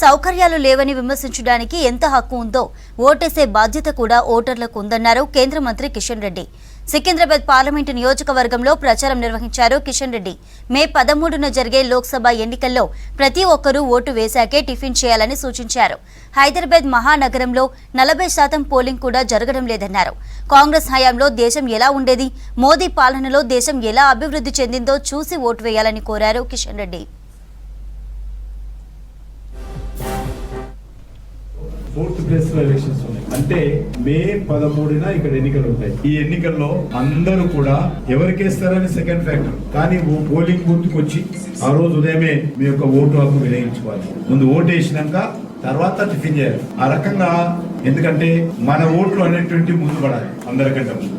సౌకర్యాలు లేవని విమర్శించడానికి ఎంత హక్కు ఉందో ఓటేసే బాధ్యత కూడా ఓటర్లకు ఉందన్నారు కేంద్ర మంత్రి కిషన్ రెడ్డి. సికింద్రాబాద్ పార్లమెంటు నియోజకవర్గంలో ప్రచారం నిర్వహించారు కిషన్ రెడ్డి. మే 13న జరిగే లోక్సభ ఎన్నికల్లో ప్రతి ఒక్కరూ ఓటు వేశాకే టిఫిన్ చేయాలని సూచించారు. హైదరాబాద్ మహానగరంలో 40% పోలింగ్ కూడా జరగడం లేదన్నారు. కాంగ్రెస్ హయాంలో దేశం ఎలా ఉండేది, మోదీ పాలనలో దేశం ఎలా అభివృద్ధి చెందిందో చూసి ఓటు వేయాలని కోరారు కిషన్ రెడ్డి. ఫోర్త్ ప్లేస్ లో ఎలక్షన్స్ ఉన్నాయి అంటే మే 13న ఇక్కడ ఎన్నికలు ఉంటాయి. ఈ ఎన్నికల్లో అందరూ కూడా ఎవరికేస్తారని సెకండ్ ఫ్యాక్టర్, కానీ పోలింగ్ బూత్ కి వచ్చి ఆ రోజు ఉదయమే మీ యొక్క ఓటు హక్కు వినియోగించుకోవాలి. ముందు ఓటు వేసినాక తర్వాత టిఫిన్ చేయాలి. ఆ రకంగా ఎందుకంటే మన ఓట్లు అనేటువంటి ముందు పడాలి. అందరికంటే ముందు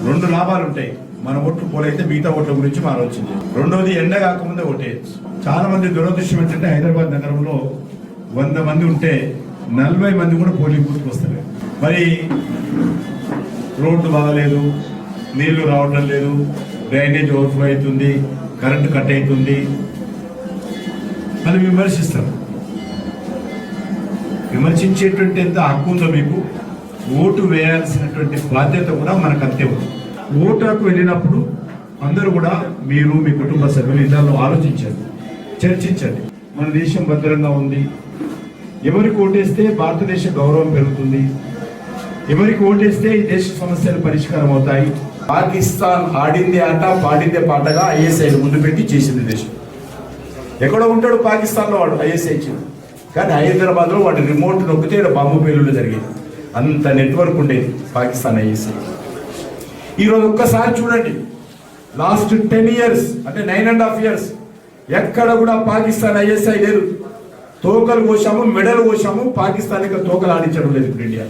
2 లాభాలు ఉంటాయి. మన ఓట్లు పోలైతే మిగతా ఓట్ల గురించి మనం ఆలోచించాలి. రెండోది ఎండ కాకముందే ఓటేయచ్చు. చాలా మంది దురదృష్టం ఏంటంటే హైదరాబాద్ నగరంలో 100 మంది ఉంటే 40 మంది కూడా పోలింగ్ బూత్కి వస్తారు. మరి రోడ్డు బాగలేదు, నీళ్లు రావడం లేదు, డ్రైనేజ్ ఓవర్ఫ్లో అవుతుంది, కరెంటు కట్ అవుతుంది అని విమర్శిస్తారు. విమర్శించేటువంటి ఎంత హక్కు ఉందో మీకు, ఓటు వేయాల్సినటువంటి బాధ్యత కూడా మనకు అంతే ఉంది. ఓటుకు వెళ్ళినప్పుడు అందరూ కూడా మీరు మీ కుటుంబ సభ్యులు ఇద్దరు ఆలోచించండి, చర్చించండి. మన దేశం భద్రంగా ఉంది, ఎవరికి ఓటేస్తే భారతదేశ గౌరవం పెరుగుతుంది, ఎవరికి ఓటేస్తే ఈ దేశ సమస్యలు పరిష్కారం అవుతాయి. పాకిస్తాన్ ఆడిందే ఆట పాడిందే పాటగా ఐఎస్ఐ ముందు పెట్టి చేసింది దేశం. ఎక్కడో ఉంటాడు పాకిస్తాన్లో వాడు ఐఎస్ఐ ఇచ్చింది, కానీ హైదరాబాద్లో వాడు రిమోట్ నొక్కితే బాంబు పేలుళ్ళు జరిగేది. అంత నెట్వర్క్ ఉండేది పాకిస్తాన్ ఐఎస్ఐ. ఈరోజు ఒక్కసారి చూడండి, లాస్ట్ 10 years అంటే 9.5 years ఎక్కడ కూడా పాకిస్తాన్ ఐఎస్ఐ లేదు. తోకలు కోసాము, మెడలు కోసాము, పాకిస్తాన్ తోకలు ఆడించడం లేదు ఇప్పుడు ఇండియా.